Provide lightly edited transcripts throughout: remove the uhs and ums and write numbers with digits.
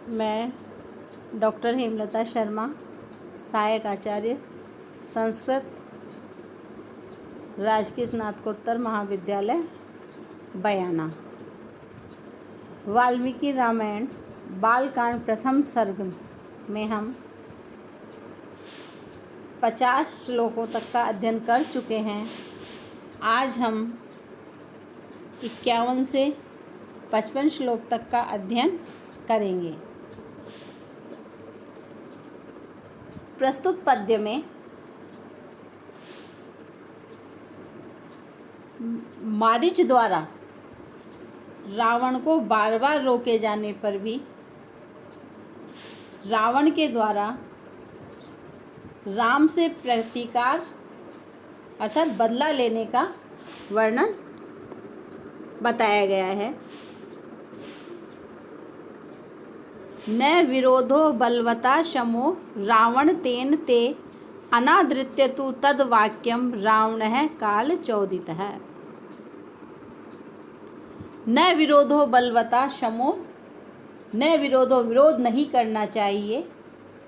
मैं डॉक्टर हेमलता शर्मा, सहायक आचार्य, संस्कृत, राजकीय स्नातकोत्तर महाविद्यालय, बयाना। वाल्मीकि रामायण बालकांड प्रथम सर्ग में हम 50 श्लोकों तक का अध्ययन कर चुके हैं। आज हम 51 से 55 श्लोक तक का अध्ययन करेंगे। प्रस्तुत पद्य में मारीच द्वारा रावण को बार बार रोके जाने पर भी रावण के द्वारा राम से प्रतिकार अर्थात बदला लेने का वर्णन बताया गया है। न विरोधो बलवता शमो रावण तेन ते अनादृत्य तु तद वाक्यम रावणः काल चोदितः। न विरोधो बलवता शमो, न विरोधो विरोध नहीं करना चाहिए।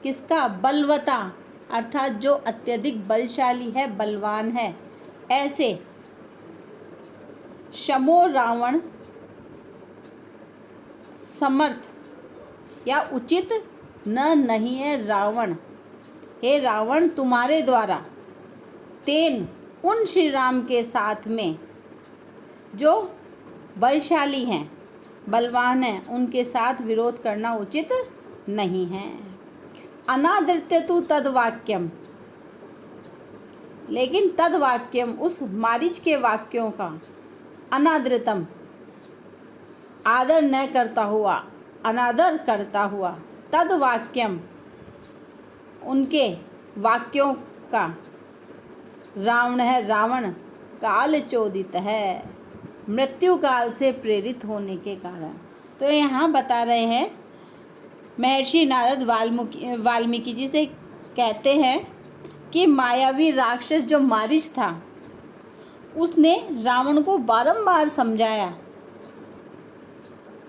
किसका? बलवता अर्थात जो अत्यधिक बलशाली है, बलवान है, ऐसे शमो रावण समर्थ या उचित नहीं है रावण। हे रावण, तुम्हारे द्वारा तेन उन श्री राम के साथ में जो बलशाली हैं, बलवान हैं, उनके साथ विरोध करना उचित नहीं है। अनादृत्य तु तद वाक्यम, लेकिन तद वाक्यम उस मारीच के वाक्यों का अनादृतम आदर न करता हुआ, अनादर करता हुआ, तद वाक्यम उनके वाक्यों का रावण है, रावण काल चोदित है, मृत्यु काल से प्रेरित होने के कारण। तो यहाँ बता रहे हैं, महर्षि नारद वाल्मीकि जी से कहते हैं कि मायावी राक्षस जो मारीच था, उसने रावण को बारंबार समझाया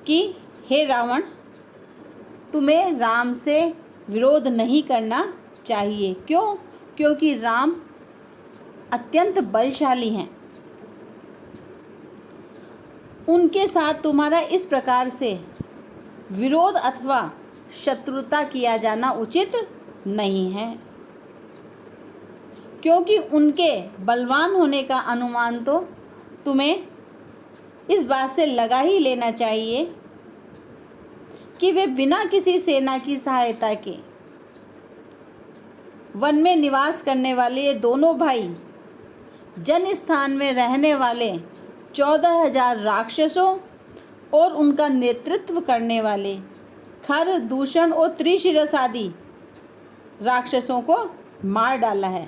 कि हे रावण, तुम्हें राम से विरोध नहीं करना चाहिए। क्यों? क्योंकि राम अत्यंत बलशाली हैं। उनके साथ तुम्हारा इस प्रकार से विरोध अथवा शत्रुता किया जाना उचित नहीं है, क्योंकि उनके बलवान होने का अनुमान तो तुम्हें इस बात से लगा ही लेना चाहिए कि वे बिना किसी सेना की सहायता के वन में निवास करने वाले ये दोनों भाई, जन स्थान में रहने वाले 14,000 राक्षसों और उनका नेतृत्व करने वाले खर, दूषण और त्रिशिरस आदि राक्षसों को मार डाला है।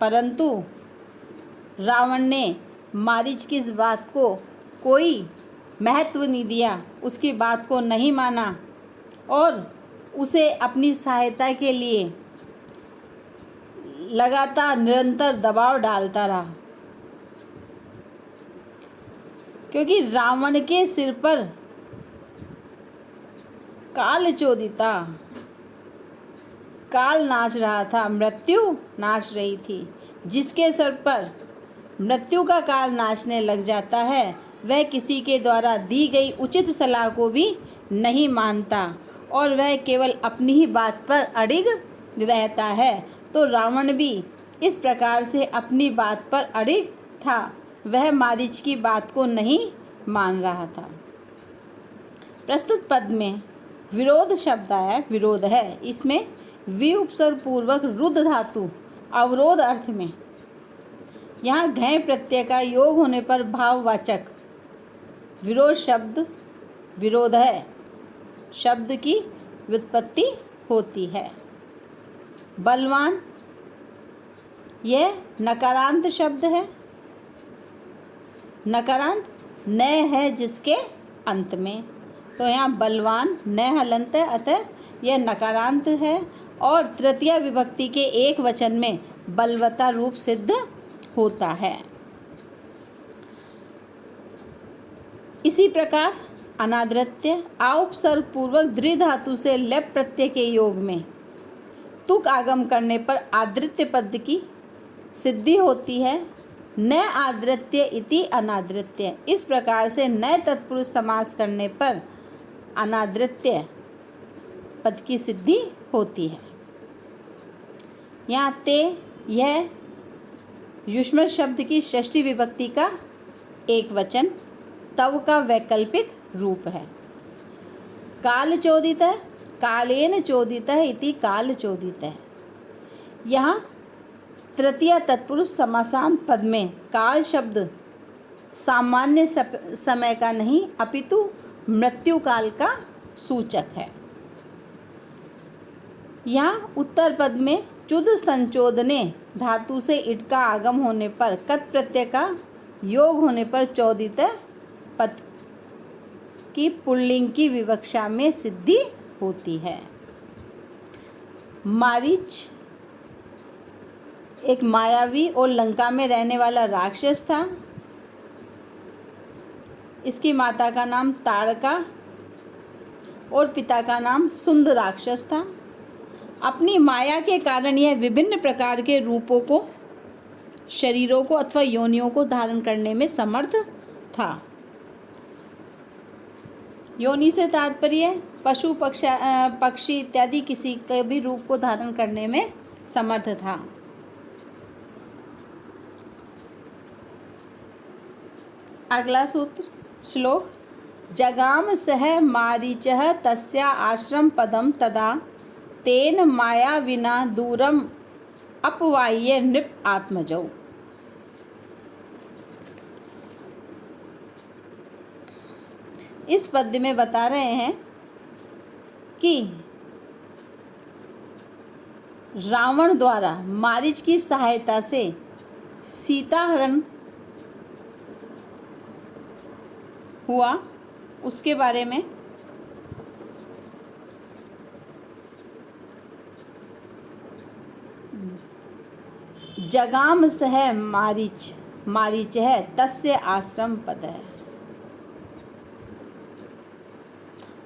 परंतु रावण ने मारीच की इस बात को कोई महत्व नहीं दिया, उसकी बात को नहीं माना और उसे अपनी सहायता के लिए लगातार निरंतर दबाव डालता रहा, क्योंकि रावण के सिर पर काल चोदिता, काल नाच रहा था, मृत्यु नाच रही थी। जिसके सर पर मृत्यु का काल नाचने लग जाता है, वह किसी के द्वारा दी गई उचित सलाह को भी नहीं मानता और वह केवल अपनी ही बात पर अडिग रहता है। तो रावण भी इस प्रकार से अपनी बात पर अडिग था, वह मारीच की बात को नहीं मान रहा था। प्रस्तुत पद में विरोध शब्द आया, विरोध है। इसमें वि उपसर्ग पूर्वक रुद्ध धातु अवरोध अर्थ में, यहाँ घय प्रत्यय का योग होने पर भाववाचक विरोध शब्द विरोध है शब्द की व्युत्पत्ति होती है। बलवान यह नकारांत शब्द है, नकारांत न है जिसके अंत में, तो यहाँ बलवान न हलंत है, अतः यह नकारांत है और तृतीय विभक्ति के एक वचन में बलवता रूप सिद्ध होता है। इसी प्रकार अनादृत्य औपसर्ग पूर्वक दृ धातु से लेप प्रत्यय के योग में तुक आगम करने पर आदृत्य पद की सिद्धि होती है। न आदृत्य इति अनादृत्य, इस प्रकार से न तत्पुरुष समास करने पर अनादृत्य पद की सिद्धि होती है। यहाँ ते यह युष्मत शब्द की षष्ठी विभक्ति का एक वचन तव का वैकल्पिक रूप है। काल चोदित है, कालेन चोदित है इति काल चोदित है। यहाँ तृतीय तत्पुरुष समासांत पद में काल शब्द सामान्य समय का नहीं अपितु मृत्यु काल का सूचक है। यहाँ उत्तर पद में चुद संचोदने धातु से इट का आगम होने पर कत प्रत्यय का योग होने पर चोदित पद की पुल्लिंग की विवक्षा में सिद्धि होती है। मारीच एक मायावी और लंका में रहने वाला राक्षस था। इसकी माता का नाम ताड़का और पिता का नाम सुंद राक्षस था। अपनी माया के कारण यह विभिन्न प्रकार के रूपों को, शरीरों को अथवा योनियों को धारण करने में समर्थ था। योनि से तात्पर्य पशु पक्षी इत्यादि किसी के भी रूप को धारण करने में समर्थ था। अगला सूत्र श्लोक जगाम सह मारीचः तस्या आश्रम पदम तदा तेन माया विना दूरम अपवाह्य नृप आत्मजौ। इस पद्य में बता रहे हैं कि रावण द्वारा मारीच की सहायता से सीता हरण हुआ, उसके बारे में जगाम सह मारीच है तस्य आश्रम पद है।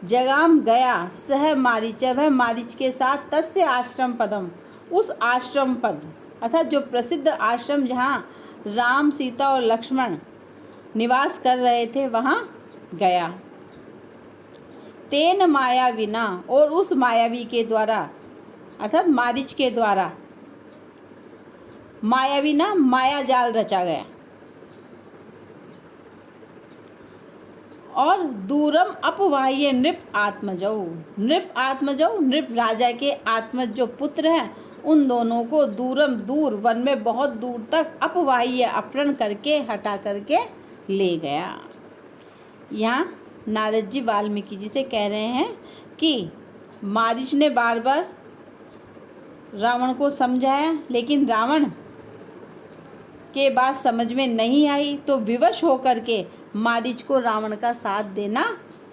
जगाम गया सह मारीच, वह मारीच के साथ तस्य आश्रम पदम, उस आश्रम पद अर्थात जो प्रसिद्ध आश्रम जहाँ राम सीता और लक्ष्मण निवास कर रहे थे वहाँ गया। तेन माया विना, और उस मायावी के द्वारा अर्थात मारीच के द्वारा, मायावी ना माया जाल रचा गया। और दूरम अपवाह्य नृप आत्मजौ, नृप आत्मजौ, नृप राजा के आत्मज जो पुत्र हैं उन दोनों को दूरम दूर वन में बहुत दूर तक अपवाह्य अपहरण करके हटा करके ले गया। यहाँ नारद जी वाल्मीकि जी से कह रहे हैं कि मारीच ने बार बार रावण को समझाया, लेकिन रावण के बात समझ में नहीं आई तो विवश होकर के मारीच को रावण का साथ देना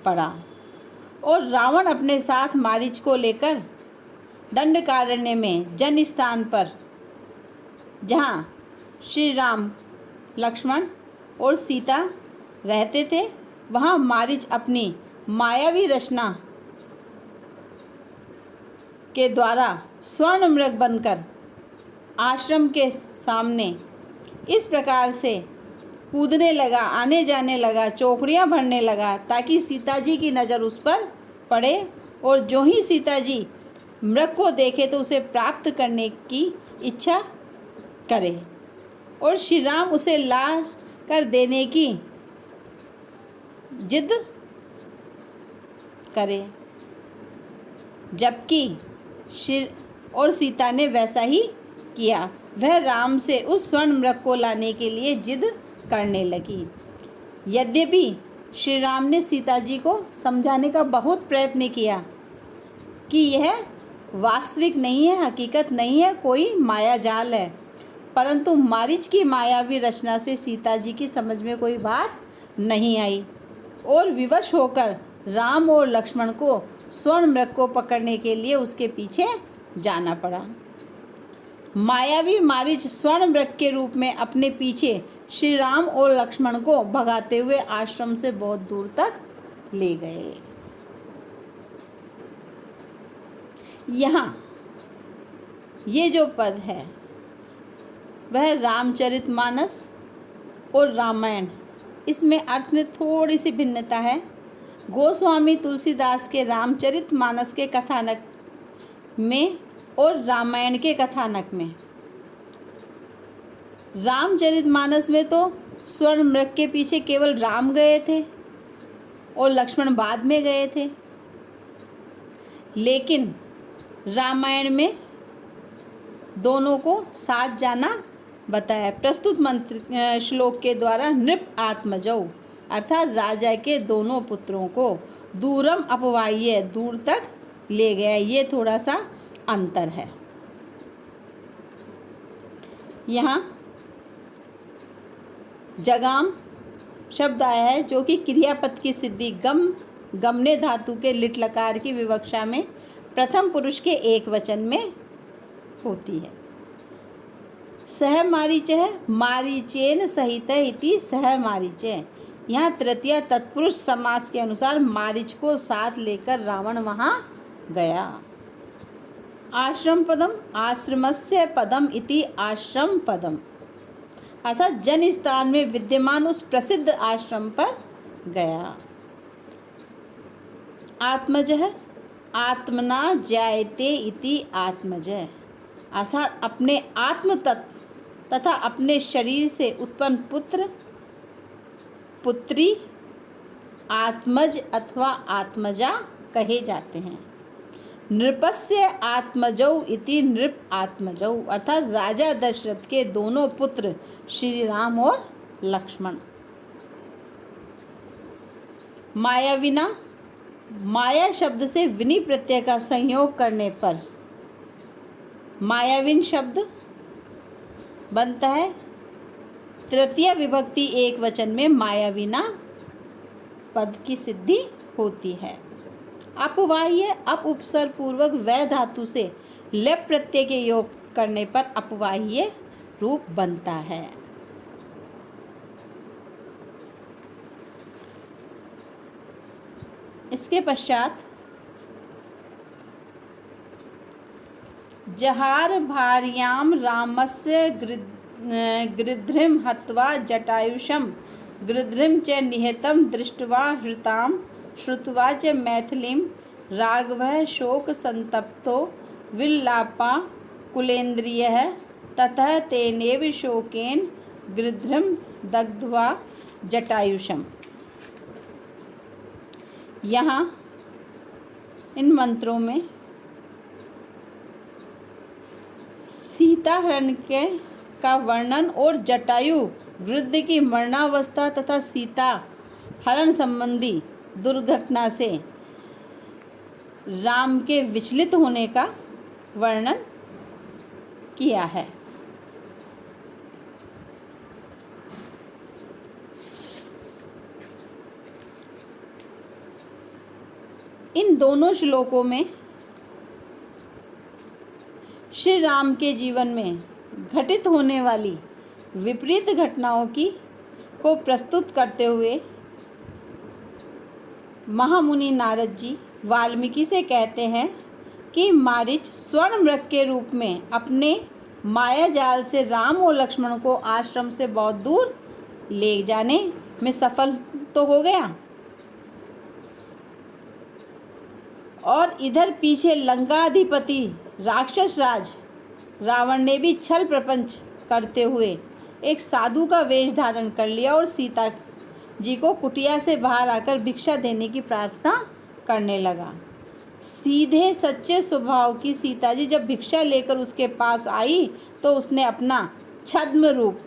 पड़ा। और रावण अपने साथ मारीच को लेकर दंडकारण्य में जन स्थान पर, जहाँ श्री राम लक्ष्मण और सीता रहते थे, वहाँ मारीच अपनी मायावी रचना के द्वारा स्वर्ण मृग बनकर आश्रम के सामने इस प्रकार से कूदने लगा, आने जाने लगा, चौकड़ियाँ भरने लगा ताकि सीता जी की नज़र उस पर पड़े। और जो ही सीता जी मृग को देखे तो उसे प्राप्त करने की इच्छा करे और श्री राम उसे ला कर देने की जिद करे, जबकि श्री और सीता ने वैसा ही किया। वह राम से उस स्वर्ण मृग को लाने के लिए जिद करने लगी। यद्यपि श्री राम ने सीता जी को समझाने का बहुत प्रयत्न किया कि यह वास्तविक नहीं है, हकीकत नहीं है, कोई माया जाल है, परंतु मारीच की मायावी रचना से सीता जी की समझ में कोई बात नहीं आई और विवश होकर राम और लक्ष्मण को स्वर्ण मृग को पकड़ने के लिए उसके पीछे जाना पड़ा। मायावी मारीच स्वर्ण मृग के रूप में अपने पीछे श्री राम और लक्ष्मण को भगाते हुए आश्रम से बहुत दूर तक ले गए। यहाँ ये जो पद है वह रामचरितमानस और रामायण, इसमें अर्थ में थोड़ी सी भिन्नता है। गोस्वामी तुलसीदास के रामचरितमानस के कथानक में और रामायण के कथानक में, रामचरितमानस में तो स्वर्ण मृग के पीछे केवल राम गए थे और लक्ष्मण बाद में गए थे, लेकिन रामायण में दोनों को साथ जाना बताया। प्रस्तुत मंत्र श्लोक के द्वारा नृप आत्मजौ अर्थात राजा के दोनों पुत्रों को दूरम अपवाह्य दूर तक ले गया। ये थोड़ा सा अंतर है। यहाँ जगाम शब्द आया है जो कि क्रियापद की सिद्धि गमने धातु के लिट लकार की विवक्षा में प्रथम पुरुष के एक वचन में होती है। सह मारीचः मारीचेन सहित इति सह मारीचः। यहाँ तृतीय तत्पुरुष समास के अनुसार मारीच को साथ लेकर रावण वहाँ गया। आश्रम पदम आश्रमस्य पदम इति आश्रम पदम अर्थात जन स्थान में विद्यमान उस प्रसिद्ध आश्रम पर गया। आत्मजः आत्मना जायते इति आत्मजः अर्थात अपने आत्म तत्व तथा अपने शरीर से उत्पन्न पुत्र पुत्री आत्मज अथवा आत्मजा कहे जाते हैं। नृपस्य आत्मजौ इति नृप आत्मजौ अर्थात राजा दशरथ के दोनों पुत्र श्री राम और लक्ष्मण। मायाविना माया शब्द से विनि प्रत्यय का संयोग करने पर मायाविन शब्द बनता है। तृतीय विभक्ति एक वचन में मायाविना पद की सिद्धि होती है। अपवाह्य अप उपसर्ग पूर्वक वै धातु से लेप प्रत्यय के योग करने पर अपवाह्य रूप बनता है। इसके पश्चात जहार भार्याम रामस्य गृध्रिम हत्वा जटायुषम गृध्रिम च निहतम दृष्ट्वा हृताम श्रुत्वा च मैथिलीं राघवः शोक संतप्तो विल्लापा कुलेन्द्रियः ततः तेनेव शोकेन गृध्रिम दग्ध्वा जटायुषम। यहाँ इन मंत्रों में सीता हरण का वर्णन और जटायु वृद्ध की मरणावस्था तथा सीता हरण संबंधी दुर्घटना से राम के विचलित होने का वर्णन किया है। इन दोनों श्लोकों में श्री राम के जीवन में घटित होने वाली विपरीत घटनाओं को प्रस्तुत करते हुए महामुनि नारद जी वाल्मीकि से कहते हैं कि मारीच स्वर्ण मृग के रूप में अपने माया जाल से राम और लक्ष्मण को आश्रम से बहुत दूर ले जाने में सफल तो हो गया, और इधर पीछे लंकाधिपति राक्षस राज रावण ने भी छल प्रपंच करते हुए एक साधु का वेश धारण कर लिया और सीता जी को कुटिया से बाहर आकर भिक्षा देने की प्रार्थना करने लगा। सीधे सच्चे स्वभाव की सीता जी जब भिक्षा लेकर उसके पास आई तो उसने अपना छद्म रूप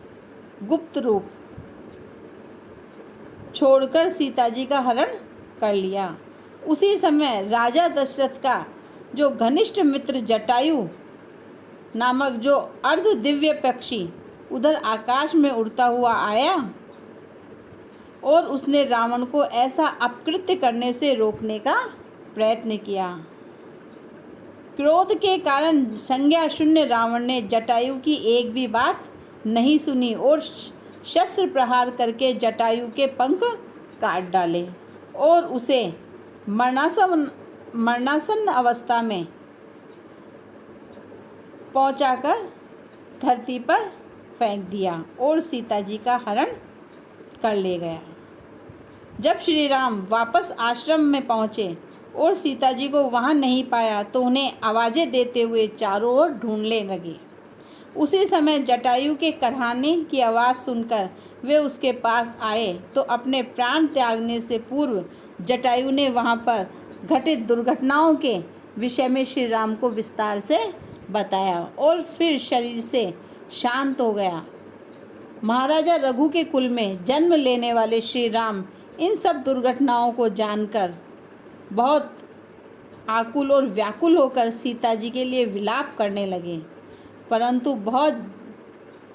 गुप्त रूप छोड़कर सीता जी का हरण कर लिया। उसी समय राजा दशरथ का जो घनिष्ठ मित्र जटायु नामक जो अर्ध दिव्य पक्षी उधर आकाश में उड़ता हुआ आया और उसने रावण को ऐसा अपकृत्य करने से रोकने का प्रयत्न किया। क्रोध के कारण संज्ञा शून्य रावण ने जटायु की एक भी बात नहीं सुनी और शस्त्र प्रहार करके जटायु के पंख काट डाले। और उसे मरणासन्न अवस्था में पहुंचाकर धरती पर फेंक दिया और सीता जी का हरण कर ले गया। जब श्री राम वापस आश्रम में पहुँचे और सीता जी को वहाँ नहीं पाया तो उन्हें आवाज़ें देते हुए चारों ओर ढूंढने लगे। उसी समय जटायु के करहाने की आवाज़ सुनकर वे उसके पास आए तो अपने प्राण त्यागने से पूर्व जटायु ने वहाँ पर घटित दुर्घटनाओं के विषय में श्री राम को विस्तार से बताया और फिर शरीर से शांत हो गया। महाराजा रघु के कुल में जन्म लेने वाले श्री राम इन सब दुर्घटनाओं को जानकर बहुत आकुल और व्याकुल होकर सीता जी के लिए विलाप करने लगे, परंतु बहुत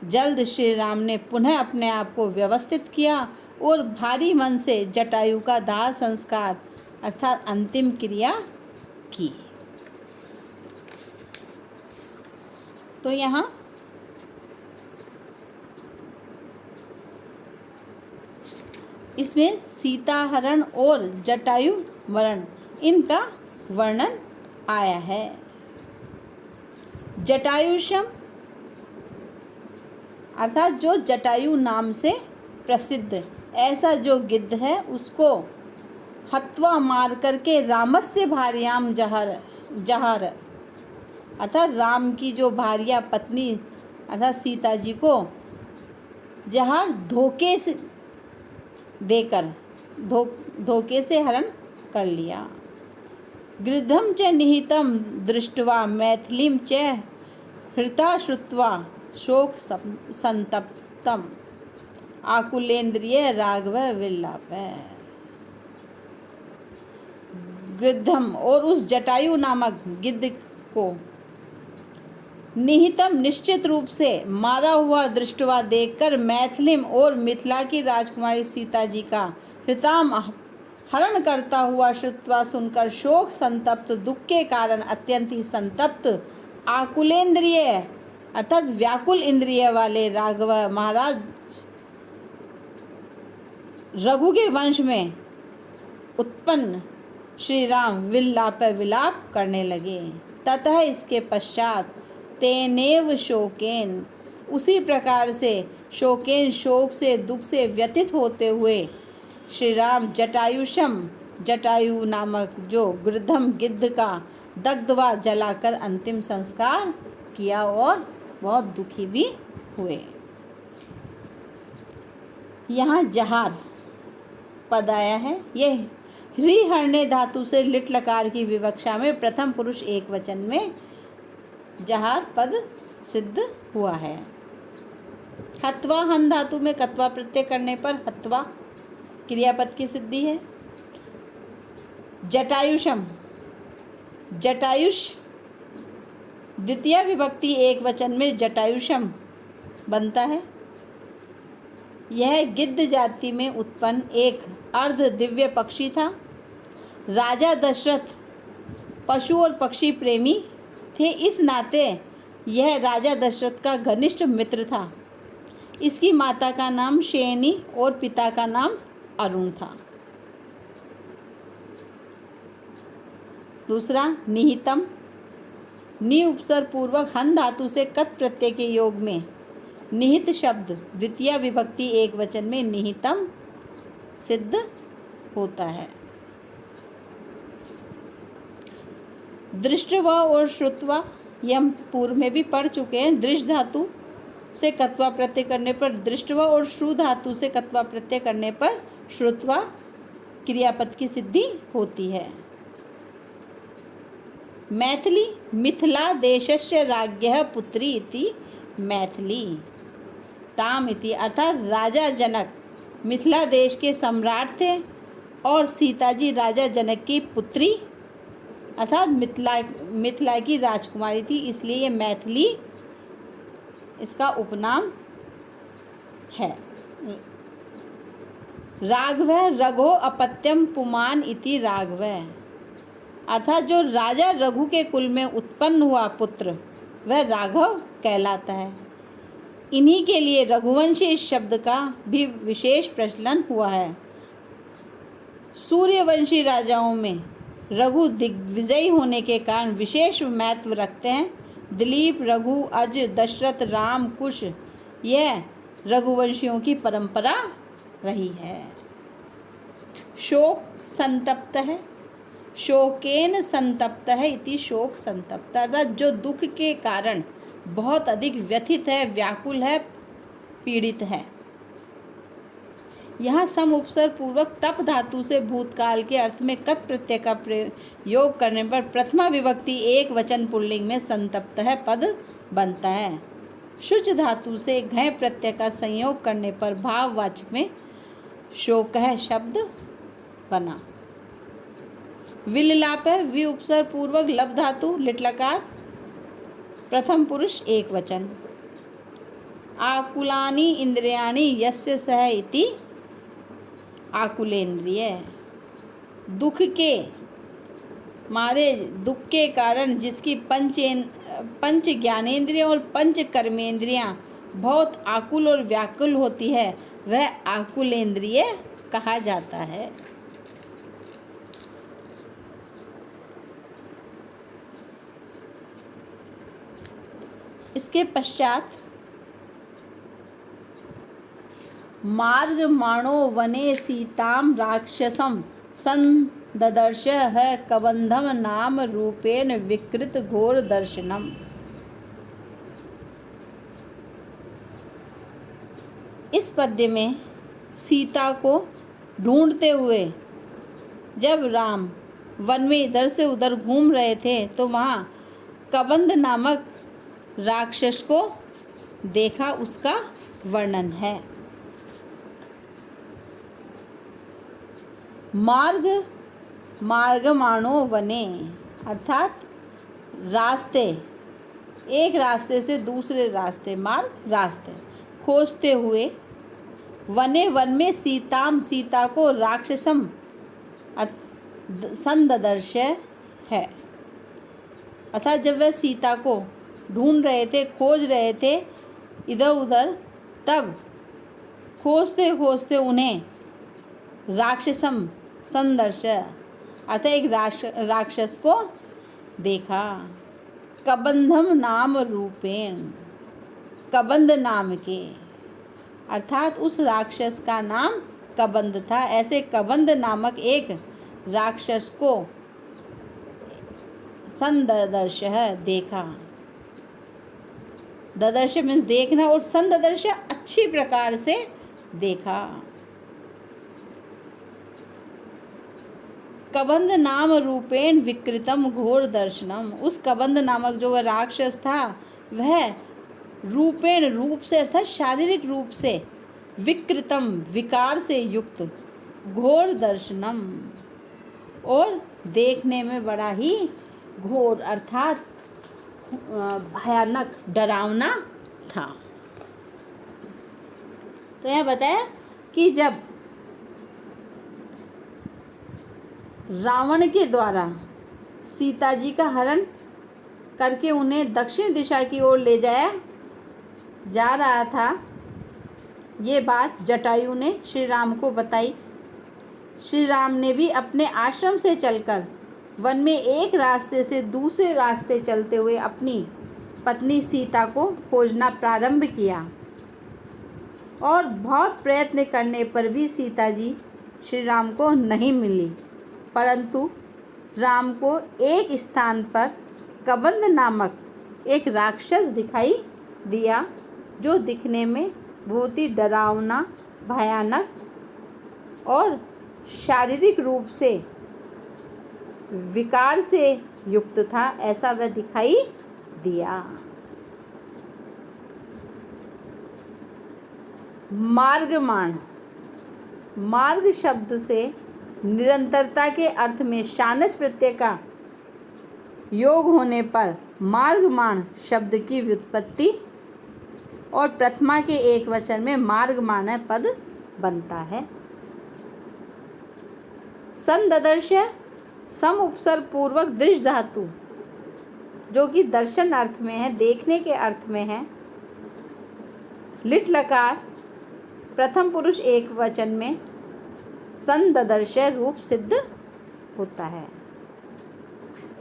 जल्द श्री राम ने पुनः अपने आप को व्यवस्थित किया और भारी मन से जटायु का दाह संस्कार अर्थात अंतिम क्रिया की। तो यहाँ इसमें सीता हरण और जटायु मरण इनका वर्णन आया है। जटायुषम अर्थात जो जटायु नाम से प्रसिद्ध ऐसा जो गिद्ध है उसको हत्वा मार करके रामस्य भार्याम जहर अर्थात राम की जो भार्या पत्नी अर्थात सीता जी को जहर धोखे से देकर धोखे से हरण कर लिया। गृद्धम च निहितम दृष्ट्वा मैथिलीं च हृता श्रुत्वा शोक संतप्तम आकुलेन्द्रिय राघव विलाप। गृद्धम और उस जटायु नामक गिद्ध को निहितम निश्चित रूप से मारा हुआ दृष्टवा देखकर मैथिलीम और मिथिला की राजकुमारी सीता जी का हृताम हरण करता हुआ श्रुत्वा सुनकर शोक संतप्त दुख के कारण अत्यंत ही संतप्त आकुलेन्द्रिय अर्थात व्याकुल इंद्रिय वाले राघव महाराज रघु के वंश में उत्पन्न श्री राम विलाप करने लगे। ततः इसके पश्चात तेनेव शोकेन उसी प्रकार से शोकेन शोक से दुख से व्यथित होते हुए श्री राम जटायु नामक जो गृद्धम गिद्ध का दग्धवा जलाकर अंतिम संस्कार किया और बहुत दुखी भी हुए। यहाँ जहार पद आया है। यह हृहरणे धातु से लिट लकार की विवक्षा में प्रथम पुरुष एक वचन में जहार पद सिद्ध हुआ है। हत्वा हन धातु में कत्वा प्रत्यय करने पर हत्वा क्रियापद की सिद्धि है। जटायुषम जटायुष द्वितीय विभक्ति एक वचन में जटायुषम बनता है। यह गिद्ध जाति में उत्पन्न एक अर्ध दिव्य पक्षी था। राजा दशरथ पशु और पक्षी प्रेमी थे, इस नाते यह राजा दशरथ का घनिष्ठ मित्र था। इसकी माता का नाम शयनी और पिता का नाम अरुण था। दूसरा निहितम नि उपसर्ग पूर्वक हन धातु से कत प्रत्यय के योग में निहित शब्द द्वितीय विभक्ति एक वचन में निहितम सिद्ध होता है। दृष्टवा और श्रुत्वा ये हम पूर्व में भी पढ़ चुके हैं। दृष्ट धातु से कत्वा प्रत्यय करने पर दृष्टवा और श्रु धातु से कत्वा प्रत्यय करने पर श्रुत्वा क्रियापद की सिद्धि होती है। मैथिली मिथिला देशस्य राज्ञः पुत्री इति मैथिली ताम इति अर्थात राजा जनक मिथिला देश के सम्राट थे और सीता जी राजा जनक की पुत्री अर्थात मिथिला की राजकुमारी थी, इसलिए ये मैथिली इसका उपनाम है। राघव रघो अपत्यम पुमान इति राघव अर्थात जो राजा रघु के कुल में उत्पन्न हुआ पुत्र वह राघव कहलाता है। इन्हीं के लिए रघुवंशी इस शब्द का भी विशेष प्रचलन हुआ है। सूर्यवंशी राजाओं में रघु दिग्विजयी होने के कारण विशेष महत्व रखते हैं। दिलीप, रघु, अज, दशरथ, राम, कुश, यह रघुवंशियों की परंपरा रही है। शोक संतप्त है, शोकेन संतप्त है इति शोक संतप्त, अर्थात जो दुख के कारण बहुत अधिक व्यथित है, व्याकुल है, पीड़ित है। यहाँ सम उपसर्ग पूर्वक तप धातु से भूतकाल के अर्थ में कत प्रत्यय का प्रयोग करने पर प्रथमा विभक्ति एक वचन पुल्लिंग में संतप्त है पद बनता है। शुच धातु से घय प्रत्यय का संयोग करने पर भाववाचक में शोक है शब्द बना। विललाप है, वि उपसर्ग पूर्वक लब धातु लिट्लकार प्रथम पुरुष एक वचन। आकुलानि इंद्रियाणि यस्य सह इति आकुलेंद्रिय, दुख के मारे, दुख के कारण जिसकी पंच ज्ञानेंद्रिय और पंच कर्मेंद्रियां बहुत आकुल और व्याकुल होती है, वह आकुलेंद्रिय कहा जाता है। इसके पश्चात मार्गमाणो वने सीताम राक्षसम संददर्श है कबंधम नाम रूपेण विकृत घोर दर्शनम। इस पद्य में सीता को ढूंढते हुए जब राम वन में इधर से उधर घूम रहे थे तो वहाँ कबंध नामक राक्षस को देखा, उसका वर्णन है। मार्गमाणो वने, अर्थात रास्ते, एक रास्ते से दूसरे रास्ते, मार्ग रास्ते खोजते हुए, वने वन में सीताम सीता को राक्षसम संददर्श है, अर्थात जब वह सीता को ढूंढ रहे थे, खोज रहे थे इधर उधर, तब खोजते खोजते उन्हें राक्षसम संदर्श अर्थात एक राक्षस को देखा। कबंधम नाम रूपेण, कबंध नाम के, अर्थात उस राक्षस का नाम कबंध था। ऐसे कबंध नामक एक राक्षस को संदर्श देखा। ददर्श मीन्स देखना और संदर्श अच्छी प्रकार से देखा। कबंध नाम रूपेण विकृतम घोर दर्शनम, उस कबंध नामक जो वह राक्षस था वह रूपेण रूप से अर्थात शारीरिक रूप से, विकृतम विकार से युक्त, घोर दर्शनम और देखने में बड़ा ही घोर अर्थात भयानक डरावना था। तो यह बताया कि जब रावण के द्वारा सीता जी का हरण करके उन्हें दक्षिण दिशा की ओर ले जाया जा रहा था, ये बात जटायु ने श्री राम को बताई। श्री राम ने भी अपने आश्रम से चलकर वन में एक रास्ते से दूसरे रास्ते चलते हुए अपनी पत्नी सीता को खोजना प्रारंभ किया और बहुत प्रयत्न करने पर भी सीता जी श्री राम को नहीं मिली, परंतु राम को एक स्थान पर कबंध नामक एक राक्षस दिखाई दिया जो दिखने में बहुत ही डरावना, भयानक और शारीरिक रूप से विकार से युक्त था, ऐसा वह दिखाई दिया। मार्गमाण, मार्ग शब्द से निरंतरता के अर्थ में शानच प्रत्यय का योग होने पर मार्गमाण शब्द की व्युत्पत्ति और प्रथमा के एक वचन में मार्गमाण पद बनता है। संददर्श सम उपसर्ग पूर्वक दृश धातु जो कि दर्शन अर्थ में है, देखने के अर्थ में है। लिट लकार प्रथम पुरुष एक वचन में संददर्श रूप सिद्ध होता है।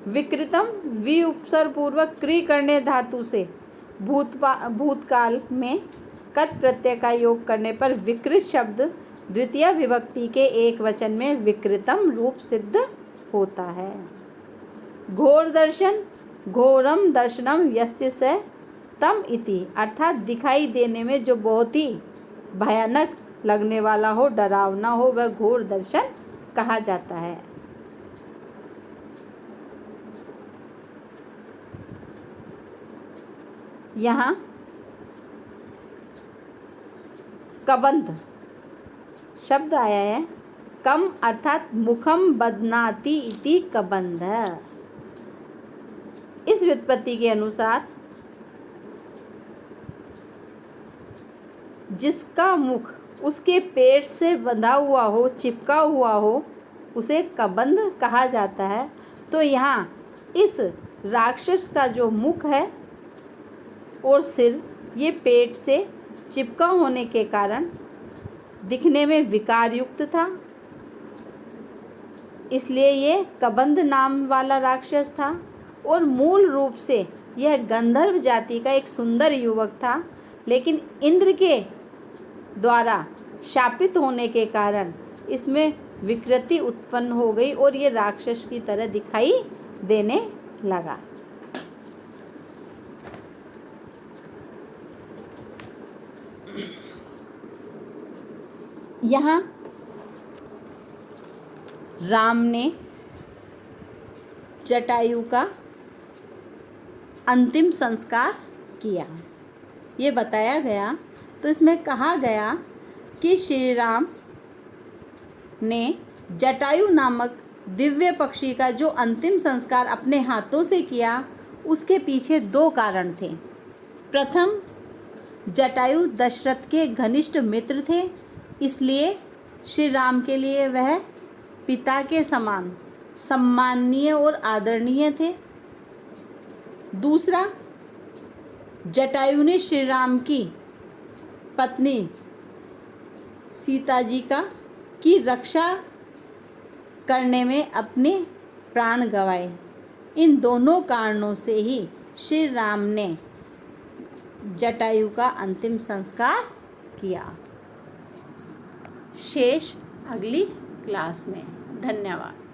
विकृतम वि उपसर्ग पूर्वक क्री करने धातु से भूतकाल में कत प्रत्यय का योग करने पर विकृत शब्द द्वितीय विभक्ति के एक वचन में विकृतम रूप सिद्ध होता है। घोर दर्शन घोरम दर्शनम यस्य स तम इति, अर्थात दिखाई देने में जो बहुत ही भयानक लगने वाला हो, डरावना हो, वह घोर दर्शन कहा जाता है। यहाँ कबंध शब्द आया है। कम अर्थात मुखम बदनाति इति कबंध। इस व्युत्पत्ति के अनुसार जिसका मुख उसके पेट से बंधा हुआ हो, चिपका हुआ हो, उसे कबंध कहा जाता है। तो यहाँ इस राक्षस का जो मुख है और सिर, ये पेट से चिपका होने के कारण दिखने में विकार युक्त था, इसलिए ये कबंध नाम वाला राक्षस था। और मूल रूप से यह गंधर्व जाति का एक सुंदर युवक था, लेकिन इंद्र के द्वारा शापित होने के कारण इसमें विकृति उत्पन्न हो गई और ये राक्षस की तरह दिखाई देने लगा। यहाँ राम ने जटायु का अंतिम संस्कार किया, ये बताया गया। तो इसमें कहा गया कि श्री राम ने जटायु नामक दिव्य पक्षी का जो अंतिम संस्कार अपने हाथों से किया, उसके पीछे दो कारण थे। प्रथम, जटायु दशरथ के घनिष्ठ मित्र थे, इसलिए श्री राम के लिए वह पिता के समान सम्माननीय और आदरणीय थे। दूसरा, जटायु ने श्री राम की पत्नी सीता जी की रक्षा करने में अपने प्राण गंवाए। इन दोनों कारणों से ही श्री राम ने जटायु का अंतिम संस्कार किया। शेष अगली क्लास में। धन्यवाद।